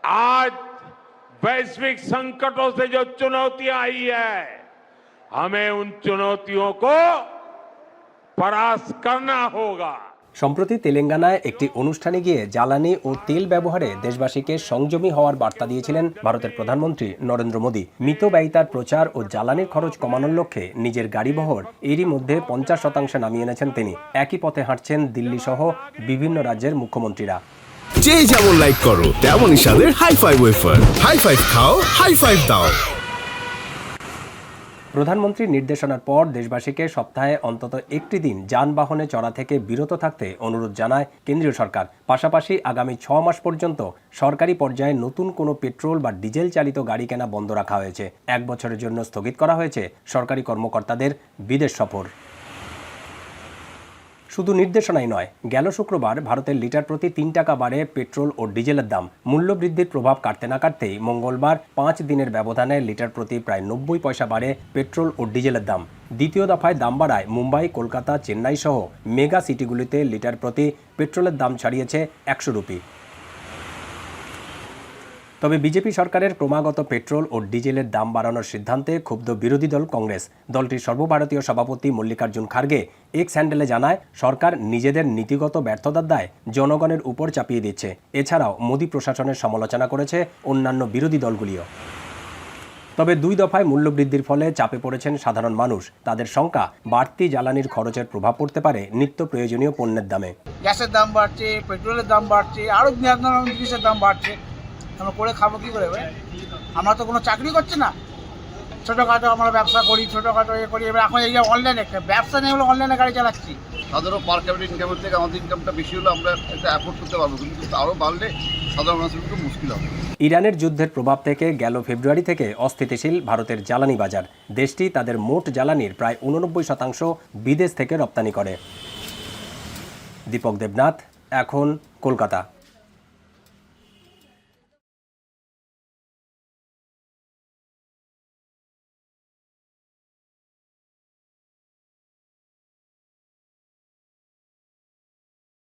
आज वैश्विक संकटों से जो चुनौतियां आई है, हमें उन चुनौतियों को परास्त करना होगा। সম্প্রতি তেলেঙ্গানায় একটি অনুষ্ঠানে গিয়ে জ্বালানি ও তেল ব্যবহারে দেশবাসীকে সংযমী হওয়ার বার্তা দিয়েছিলেন ভারতের প্রধানমন্ত্রী নরেন্দ্র মোদী। মিতব্যয়িতার প্রচার ও জ্বালানির খরচ কমানোর লক্ষ্যে নিজের গাড়িবহর এরই মধ্যে 50% নামিয়ে এনেছেন তিনি। একই পথে হাঁটছেন দিল্লি সহ বিভিন্ন রাজ্যের মুখ্যমন্ত্রীরা। যে যেমন লাইক করো তেমনই স্বাদের high five wafer. High five খাও, হাই ফাইভ দাও। প্রধানমন্ত্রীর নির্দেশনার পর দেশবাসীকে সপ্তাহে অন্তত একটি দিন যানবাহনে চড়া থেকে বিরত থাকতে অনুরোধ জানায় কেন্দ্রীয় সরকার। পাশাপাশি আগামী 6 মাস পর্যন্ত সরকারি পর্যায়ে নতুন কোনো পেট্রোল বা ডিজেল চালিত গাড়ি কেনা বন্ধ রাখা হয়েছে। 1 বছরের জন্য স্থগিত করা হয়েছে সরকারি কর্মকর্তাদের বিদেশ সফর। শুধু নির্দেশনাই নয়, গেল শুক্রবার ভারতের লিটার প্রতি 3 টাকা বাড়ে পেট্রোল ও ডিজেলের দাম। মূল্য বৃদ্ধির প্রভাব কাটতে না কাটতেই মঙ্গলবার 5 দিনের ব্যবধানে লিটার প্রতি প্রায় 90 পয়সা বাড়ে পেট্রোল ও ডিজেলের দাম। দ্বিতীয় দফায় দাম বাড়ায় মুম্বাই, কলকাতা, চেন্নাই সহ মেগা সিটিগুলিতে লিটার প্রতি পেট্রোলের দাম ছাড়িয়েছে 100 রুপি। তবে বিজেপি সরকারের ক্রমাগত পেট্রোল ও ডিজেলের দাম বাড়ানোর সিদ্ধান্তে ক্ষুব্ধ বিরোধী দল কংগ্রেস। দলটির সর্বভারতীয় সভাপতি মল্লিকার্জুন খার্গে এক্স হ্যান্ডেলে জানায়, সরকার নিজেদের নীতিগত ব্যর্থতার দায় জনগণের উপর চাপিয়ে দিচ্ছে। এছাড়াও মোদী প্রশাসনের সমালোচনা করেছে অন্যান্য বিরোধী দলগুলিও। তবে 2 দফায় মূল্যবৃদ্ধির ফলে চাপে পড়েছেন সাধারণ মানুষ। তাদের শঙ্কা, বাড়তি জ্বালানির খরচের প্রভাব পড়তে পারে নিত্য প্রয়োজনীয় পণ্যের দামে। গ্যাসের দাম বাড়ছে, পেট্রোলের দাম বাড়ছে, আরও নানান জিনিসের দাম বাড়ছে। আমরা করে খাবো কী করে? আমরা তো কোনো চাকরি করছি না, ছোটোখাটো আমরা ব্যবসা করি, ছোটোখাটো করি। এবার এখন এই যে অনলাইনে একটা ব্যবসা নিয়ে হলো, অনলাইনে গাড়ি চালাচ্ছি। সাধারণ পার ক্যাপিটাল ইনকামের থেকে আমাদের ইনকামটা বেশি হলে আমরা এটা অ্যাফোর্ড করতে পারবো, কিন্তু আরও বাড়লে সাধারণ মানুষের খুব মুশকিল হবে। ইরানের যুদ্ধের প্রভাব থেকে গেল ফেব্রুয়ারি থেকে অস্থিতিশীল ভারতের জ্বালানি বাজার। দেশটি তাদের মোট জ্বালানির প্রায় 89% বিদেশ থেকে রপ্তানি করে। দীপক দেবনাথ, এখন কলকাতা।